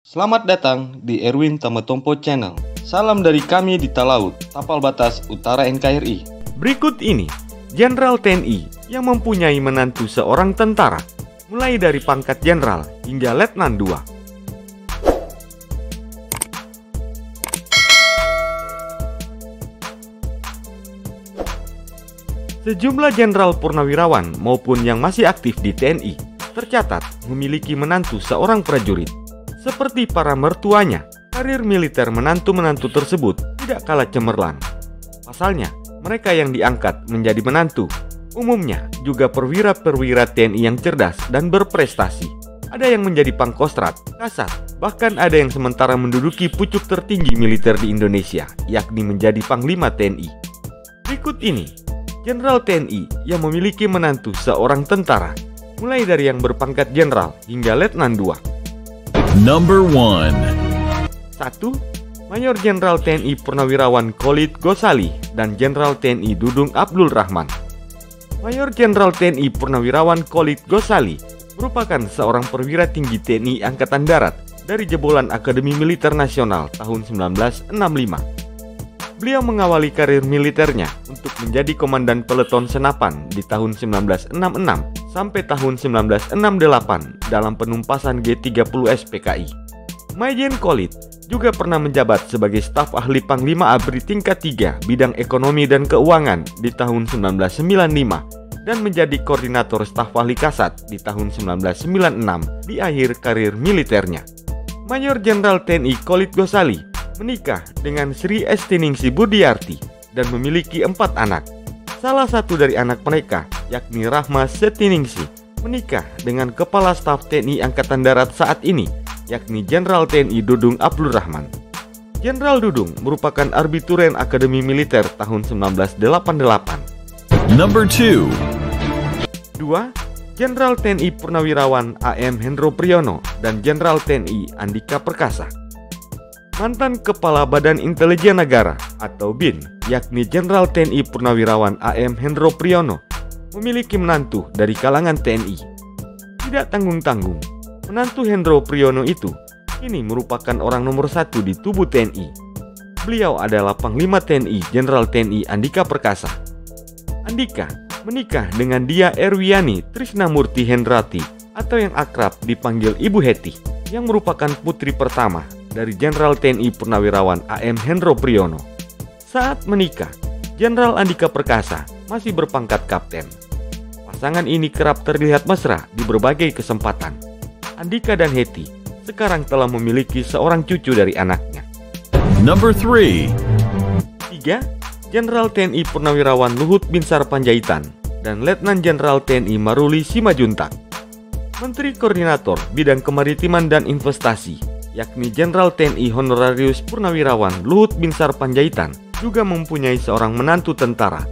Selamat datang di Erwin Tametompo Channel. Salam dari kami di Talaut, Tapal Batas Utara NKRI. Berikut ini, Jenderal TNI yang mempunyai menantu seorang tentara, mulai dari pangkat jenderal hingga letnan 2. Sejumlah jenderal purnawirawan maupun yang masih aktif di TNI tercatat memiliki menantu seorang prajurit. Seperti para mertuanya, karir militer menantu-menantu tersebut tidak kalah cemerlang. Pasalnya, mereka yang diangkat menjadi menantu umumnya juga perwira-perwira TNI yang cerdas dan berprestasi. Ada yang menjadi pangkostrat, kasat, bahkan ada yang sementara menduduki pucuk tertinggi militer di Indonesia, yakni menjadi Panglima TNI. Berikut ini Jenderal TNI yang memiliki menantu seorang tentara, mulai dari yang berpangkat jenderal hingga letnan 2. Number 1. 1. Mayor Jenderal TNI Purnawirawan Khalid Ghazali dan Jenderal TNI Dudung Abdul Rahman. Mayor Jenderal TNI Purnawirawan Khalid Ghazali merupakan seorang perwira tinggi TNI Angkatan Darat dari jebolan Akademi Militer Nasional tahun 1965. Beliau mengawali karir militernya untuk menjadi komandan peleton senapan di tahun 1966 sampai tahun 1968 dalam penumpasan G30 SPKI. Majen Khalid juga pernah menjabat sebagai staf ahli Panglima ABRI tingkat 3 bidang ekonomi dan keuangan di tahun 1995 dan menjadi koordinator staf ahli Kasat di tahun 1996 di akhir karir militernya. Mayor Jenderal TNI Khalid Ghazali menikah dengan Sri Estiningsih Budiarti dan memiliki 4 anak. Salah satu dari anak mereka, yakni Rahma Setiningsih, menikah dengan Kepala Staf TNI Angkatan Darat saat ini, yakni Jenderal TNI Dudung Abdul Rahman. Jenderal Dudung merupakan Arbituren Akademi Militer tahun 1988. Number 2. 2. Jenderal TNI Purnawirawan AM Hendro Priyono dan Jenderal TNI Andika Perkasa. Mantan Kepala Badan Intelijen Negara atau BIN, yakni Jenderal TNI Purnawirawan AM Hendro Priyono, memiliki menantu dari kalangan TNI. Tidak tanggung-tanggung, menantu Hendro Priyono itu kini merupakan orang nomor 1 di tubuh TNI. Beliau adalah Panglima TNI Jenderal TNI Andika Perkasa. Andika menikah dengan Dia Erwiani Trisnamurti Hendrati atau yang akrab dipanggil Ibu Heti, yang merupakan putri pertama dari Jenderal TNI Purnawirawan AM Hendro Priyono. Saat menikah, Jenderal Andika Perkasa masih berpangkat kapten. Pasangan ini kerap terlihat mesra di berbagai kesempatan. Andika dan Heti sekarang telah memiliki seorang cucu dari anaknya. Number 3. 3. Jenderal TNI Purnawirawan Luhut Binsar Panjaitan dan Letnan Jenderal TNI Maruli Simajuntak. Menteri Koordinator Bidang Kemaritiman dan Investasi, yakni Jenderal TNI Honorarius Purnawirawan Luhut Binsar Panjaitan, juga mempunyai seorang menantu tentara.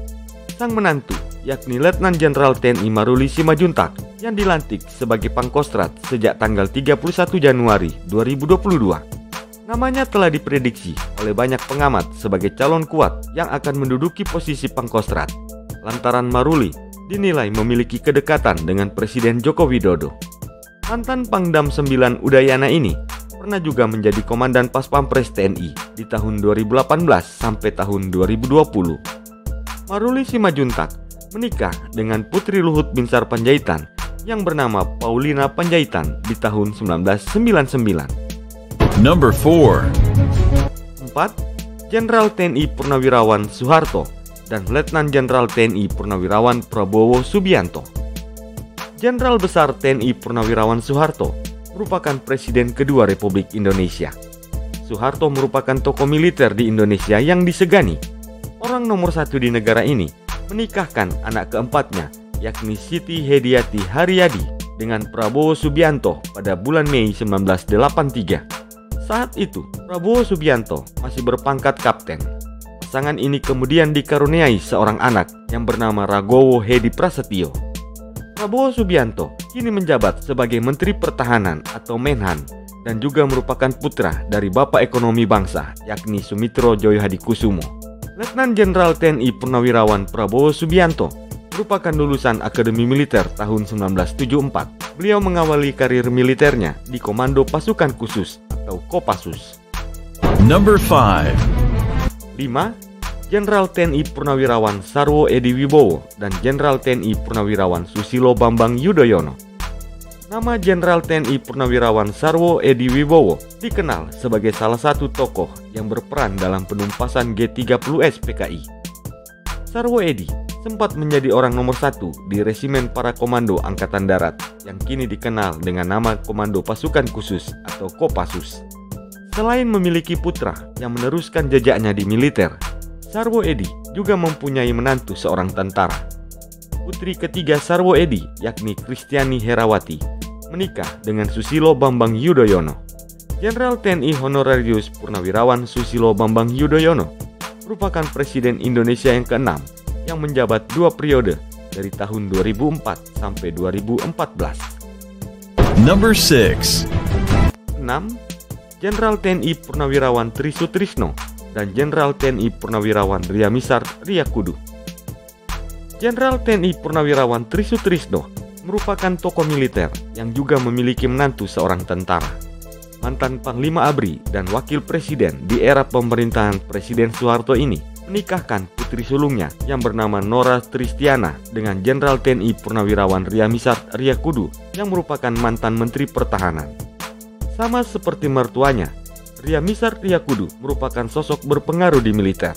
Sang menantu, yakni Letnan Jenderal TNI Maruli Simajuntak, yang dilantik sebagai Pangkostrat sejak tanggal 31 Januari 2022. Namanya telah diprediksi oleh banyak pengamat sebagai calon kuat yang akan menduduki posisi Pangkostrat, lantaran Maruli dinilai memiliki kedekatan dengan Presiden Joko Widodo. Mantan Pangdam 9 Udayana ini pernah juga menjadi Komandan Paspampres TNI di tahun 2018 sampai tahun 2020. Maruli Simajuntak menikah dengan Putri Luhut Binsar Panjaitan yang bernama Paulina Panjaitan di tahun 1999. Number 4. 4. Jenderal TNI Purnawirawan Soeharto dan Letnan Jenderal TNI Purnawirawan Prabowo Subianto. Jenderal Besar TNI Purnawirawan Soeharto merupakan Presiden kedua Republik Indonesia. Soeharto merupakan tokoh militer di Indonesia yang disegani. Orang nomor 1 di negara ini menikahkan anak keempatnya, yakni Siti Hediati Haryadi dengan Prabowo Subianto pada bulan Mei 1983. Saat itu, Prabowo Subianto masih berpangkat kapten. Pasangan ini kemudian dikaruniai seorang anak yang bernama Ragowo Hedi Prasetyo. Prabowo Subianto kini menjabat sebagai Menteri Pertahanan atau Menhan dan juga merupakan putra dari Bapak Ekonomi Bangsa, yakni Sumitro Joyohadikusumo. Letnan Jenderal TNI Purnawirawan Prabowo Subianto merupakan lulusan Akademi Militer tahun 1974. Beliau mengawali karir militernya di Komando Pasukan Khusus atau Kopassus. Number 5. 5. Jenderal TNI Purnawirawan Sarwo Edi Wibowo dan Jenderal TNI Purnawirawan Susilo Bambang Yudhoyono. Nama Jenderal TNI Purnawirawan Sarwo Edi Wibowo dikenal sebagai salah satu tokoh yang berperan dalam penumpasan G30S PKI. Sarwo Edi sempat menjadi orang nomor 1 di Resimen Para Komando Angkatan Darat yang kini dikenal dengan nama Komando Pasukan Khusus atau Kopassus. Selain memiliki putra yang meneruskan jejaknya di militer, Sarwo Edi juga mempunyai menantu seorang tentara. Putri ketiga Sarwo Edi, yakni Kristiani Herawati, menikah dengan Susilo Bambang Yudhoyono. Jenderal TNI Honorarius Purnawirawan Susilo Bambang Yudhoyono merupakan Presiden Indonesia yang ke-6 yang menjabat 2 periode dari tahun 2004 sampai 2014. Number 6. 6. Jenderal TNI Purnawirawan Tri Sutrisno dan Jenderal TNI Purnawirawan Ryamisar Riyakudu. Jenderal TNI Purnawirawan Tri Sutrisno merupakan tokoh militer yang juga memiliki menantu seorang tentara. Mantan Panglima ABRI dan Wakil Presiden di era pemerintahan Presiden Soeharto ini menikahkan putri sulungnya yang bernama Nora Tristiana dengan Jenderal TNI Purnawirawan Ryamisar Riyakudu yang merupakan mantan Menteri Pertahanan. Sama seperti mertuanya, Ryamisar Riyakudu merupakan sosok berpengaruh di militer.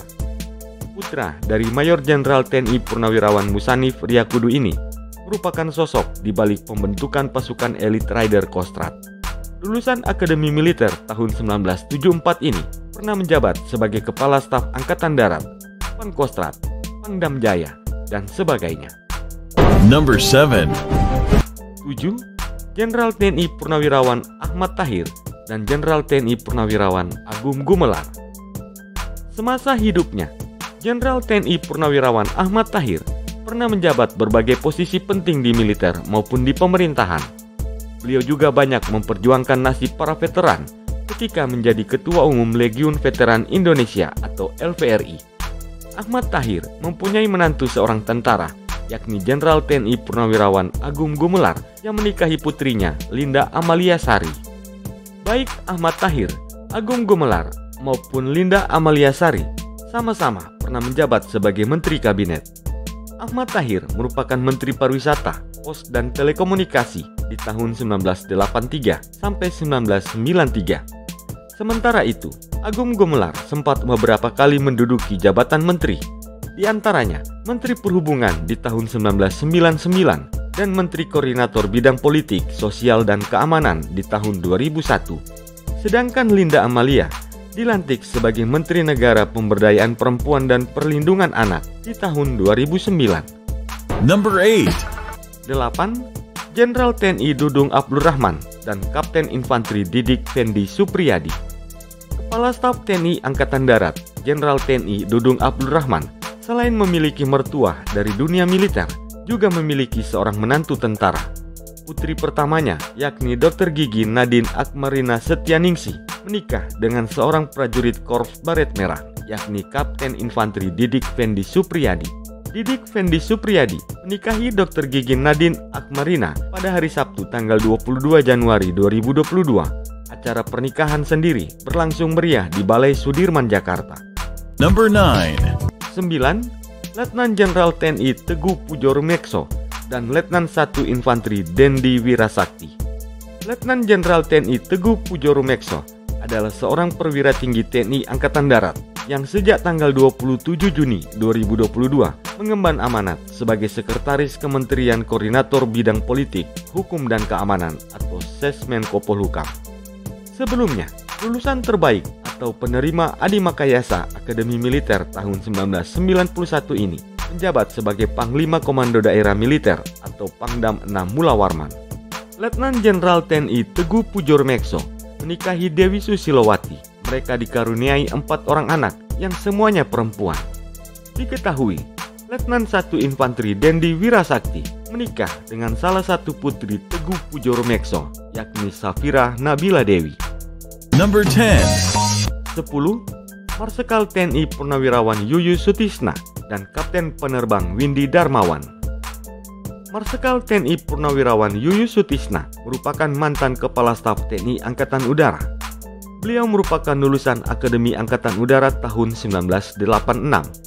Putra dari Mayor Jenderal TNI Purnawirawan Mushanif Riyakudu ini merupakan sosok di balik pembentukan pasukan elit Rider Kostrad. Lulusan Akademi Militer tahun 1974 ini pernah menjabat sebagai Kepala Staf Angkatan Darat, Pangkostrat, Pangdam Jaya, dan sebagainya. Number 7. 7. Jenderal TNI Purnawirawan Ahmad Tahir dan Jenderal TNI Purnawirawan Agung Gumelar. Semasa hidupnya, Jenderal TNI Purnawirawan Ahmad Tahir pernah menjabat berbagai posisi penting di militer maupun di pemerintahan. Beliau juga banyak memperjuangkan nasib para veteran ketika menjadi Ketua Umum Legiun Veteran Indonesia atau LVRI. Ahmad Tahir mempunyai menantu seorang tentara, yakni Jenderal TNI Purnawirawan Agung Gumelar yang menikahi putrinya Linda Amalia Sari. Baik Ahmad Tahir, Agung Gumelar maupun Linda Amalia Sari sama-sama pernah menjabat sebagai Menteri Kabinet. Ahmad Tahir merupakan Menteri Pariwisata, Pos dan Telekomunikasi di tahun 1983 sampai 1993. Sementara itu, Agung Gumelar sempat beberapa kali menduduki jabatan menteri, di antaranya Menteri Perhubungan di tahun 1999 dan Menteri Koordinator Bidang Politik, Sosial, dan Keamanan di tahun 2001. Sedangkan Linda Amalia dilantik sebagai Menteri Negara Pemberdayaan Perempuan dan Perlindungan Anak di tahun 2009. Number 8. 8. Jenderal TNI Dudung Abdul Rahman dan Kapten Infanteri Didik Fendi Supriyadi. Kepala Staf TNI Angkatan Darat, Jenderal TNI Dudung Abdul Rahman, selain memiliki mertua dari dunia militer, juga memiliki seorang menantu tentara. Putri pertamanya, yakni Dr. Gigi Nadine Akmarina Setyaningsih, menikah dengan seorang prajurit Korps Baret Merah, yakni Kapten Infanteri Didik Fendi Supriyadi. Didik Fendi Supriyadi menikahi Dr. Gigi Nadine Akmarina pada hari Sabtu tanggal 22 Januari 2022. Acara pernikahan sendiri berlangsung meriah di Balai Sudirman, Jakarta. Number 9. 9. Letnan Jenderal TNI Teguh Pujorumekso dan Letnan 1 Infanteri Dendi Wirasakti. Letnan Jenderal TNI Teguh Pujorumekso adalah seorang perwira tinggi TNI Angkatan Darat yang sejak tanggal 27 Juni 2022 mengemban amanat sebagai Sekretaris Kementerian Koordinator Bidang Politik, Hukum dan Keamanan atau Sesmenko Polhukam. Sebelumnya, lulusan terbaik atau penerima Adi Makayasa Akademi Militer tahun 1991 ini menjabat sebagai Panglima Komando Daerah Militer atau Pangdam 6 Mula Warman. Letnan Jenderal TNI Teguh Pujorumekso menikahi Dewi Susilowati. Mereka dikaruniai 4 orang anak yang semuanya perempuan. Diketahui, Letnan 1 Infanteri Dendi Wirasakti menikah dengan salah satu putri Teguh Pujorumekso, yakni Safira Nabila Dewi. Number 10. 10. Marsekal TNI Purnawirawan Yuyus Sutisna dan Kapten Penerbang Windy Darmawan. Marsekal TNI Purnawirawan Yuyus Sutisna merupakan mantan Kepala Staf TNI Angkatan Udara. Beliau merupakan lulusan Akademi Angkatan Udara tahun 1986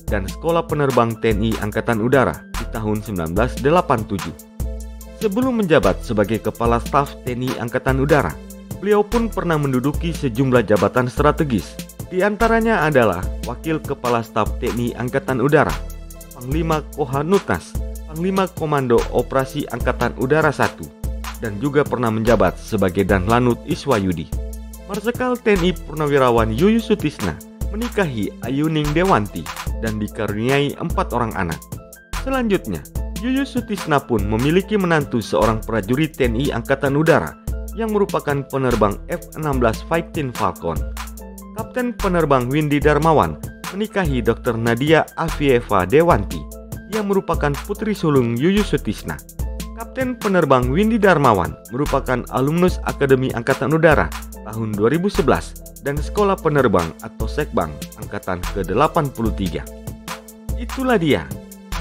dan Sekolah Penerbang TNI Angkatan Udara di tahun 1987. Sebelum menjabat sebagai Kepala Staf TNI Angkatan Udara, beliau pun pernah menduduki sejumlah jabatan strategis. Di antaranya adalah Wakil Kepala Staf TNI Angkatan Udara, Panglima Kohanutas, Panglima Komando Operasi Angkatan Udara 1, dan juga pernah menjabat sebagai Danlanut Iswayudi. Marsikal TNI Purnawirawan Yuyus Sutisna menikahi Ayuning Dewanti dan dikaruniai 4 orang anak. Selanjutnya, Yuyus Sutisna pun memiliki menantu seorang prajurit TNI Angkatan Udara yang merupakan penerbang F-16 Fighting Falcon. Kapten penerbang Windy Darmawan menikahi Dr. Nadia Afieva Dewanti yang merupakan putri sulung Yuyus Sutisna. Kapten penerbang Windy Darmawan merupakan alumnus Akademi Angkatan Udara tahun 2011 dan Sekolah Penerbang atau Sekbang Angkatan ke-83. Itulah dia,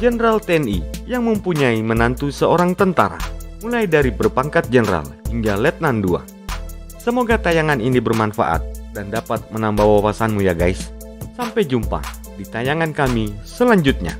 Jenderal TNI yang mempunyai menantu seorang tentara, mulai dari berpangkat jenderal hingga letnan 2. Semoga tayangan ini bermanfaat dan dapat menambah wawasanmu ya guys. Sampai jumpa di tayangan kami selanjutnya.